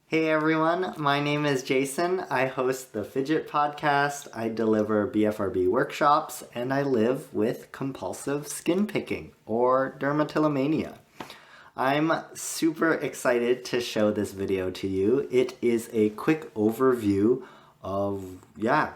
Hey everyone, my name is Jason. I host the Fidget podcast, I deliver BFRB workshops, and I live with compulsive skin picking, or dermatillomania. I'm super excited to show this video to you. It is a quick overview of,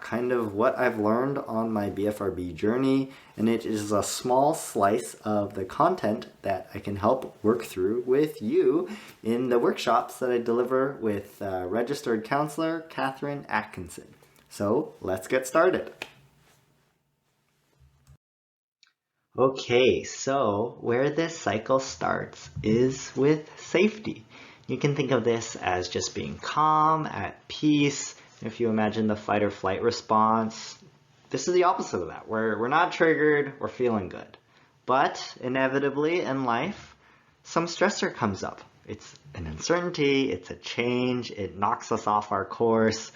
kind of what I've learned on my BFRB journey, and it is a small slice of the content that I can help work through with you in the workshops that I deliver with registered counselor Catherine Atkinson. So let's get started. Okay, so where this cycle starts is with safety. You can think of this as just being calm, at peace. If you imagine the fight or flight response, this is the opposite of that. We're not triggered, we're feeling good. But inevitably in life, some stressor comes up. It's an uncertainty, it's a change, it knocks us off our course.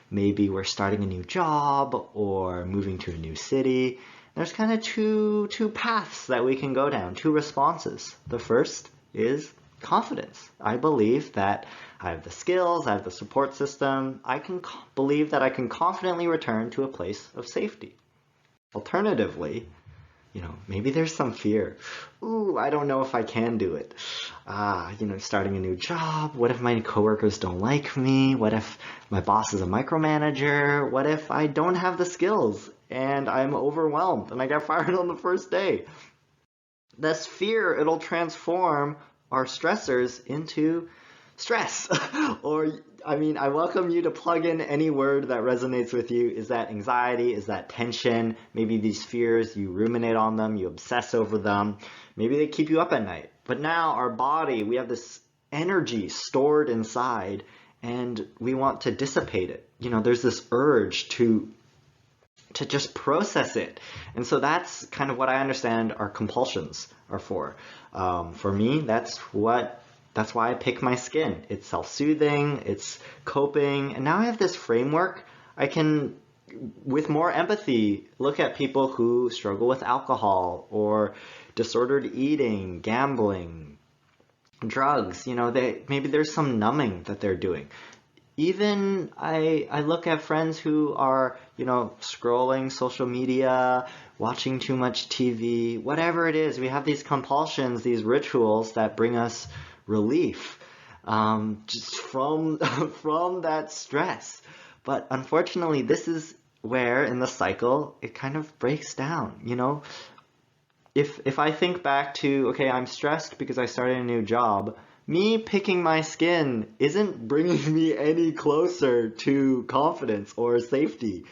Maybe we're starting a new job or moving to a new city. There's kind of two paths that we can go down, two responses. The first is confidence. I believe that I have the skills, I have the support system. I can believe that I can confidently return to a place of safety. Alternatively, maybe there's some fear. Ooh, I don't know if I can do it. Starting a new job. What if my coworkers don't like me? What if my boss is a micromanager? What if I don't have the skills and I'm overwhelmed and I get fired on the first day? This fear, it'll transform our stressors into stress. I welcome you to plug in any word that resonates with you. Is that anxiety? Is that tension? Maybe these fears, you ruminate on them, you obsess over them. Maybe they keep you up at night. But now our body, we have this energy stored inside and we want to dissipate it. There's this urge to just process it. And so that's kind of what I understand our compulsions are for. For me, that's why I pick my skin. It's self-soothing, it's coping, and now I have this framework. I can, with more empathy, look at people who struggle with alcohol or disordered eating, gambling, drugs. Maybe there's some numbing that they're doing. Even I look at friends who are, scrolling social media, watching too much TV, whatever it is. We have these compulsions, these rituals that bring us relief just from that stress. But unfortunately, this is where in the cycle it kind of breaks down. If I think back to, okay, I'm stressed because I started a new job, me picking my skin isn't bringing me any closer to confidence or safety.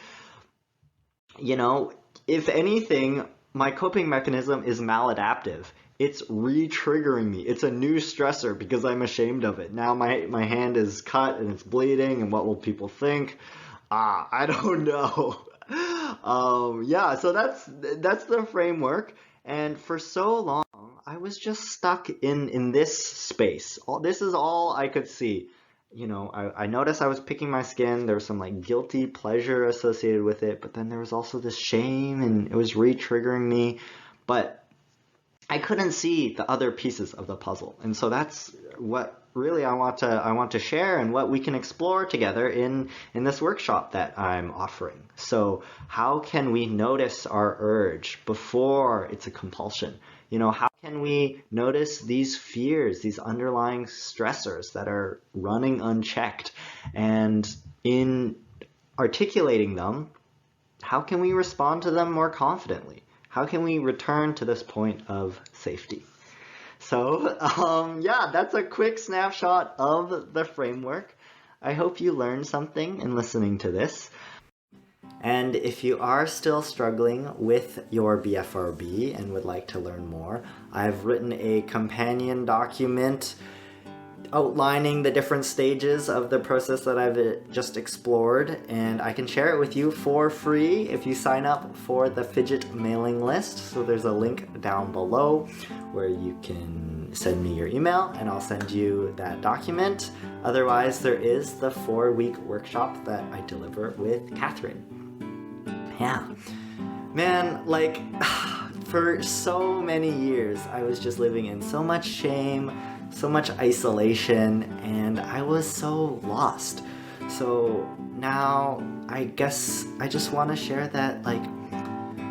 If anything, my coping mechanism is maladaptive. It's re-triggering me. It's a new stressor because I'm ashamed of it. Now my hand is cut and it's bleeding, and what will people think? I don't know. So that's the framework. And for so long, I was just stuck in this space. This is all I could see. I noticed I was picking my skin. There was some guilty pleasure associated with it, but then there was also this shame and it was re-triggering me. But I couldn't see the other pieces of the puzzle. And so that's what really I want to share and what we can explore together in this workshop that I'm offering. So how can we notice our urge before it's a compulsion? How can we notice these fears, these underlying stressors that are running unchecked? And in articulating them, how can we respond to them more confidently? How can we return to this point of safety? So, that's a quick snapshot of the framework. I hope you learned something in listening to this. And if you are still struggling with your BFRB and would like to learn more, I've written a companion document outlining the different stages of the process that I've just explored, and I can share it with you for free if you sign up for the Fidget mailing list. So there's a link down below where you can send me your email and I'll send you that document. Otherwise, there is the 4-week workshop that I deliver with Catherine. Yeah. Man, for so many years, I was just living in so much shame, so much isolation, and I was so lost. So now I guess I just want to share that, like,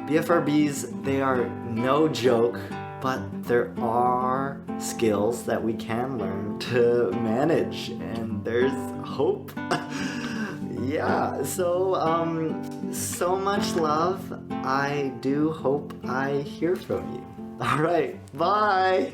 BFRBs, they are no joke, but there are skills that we can learn to manage, and there's hope. Yeah, so much love. I do hope I hear from you. All right, bye.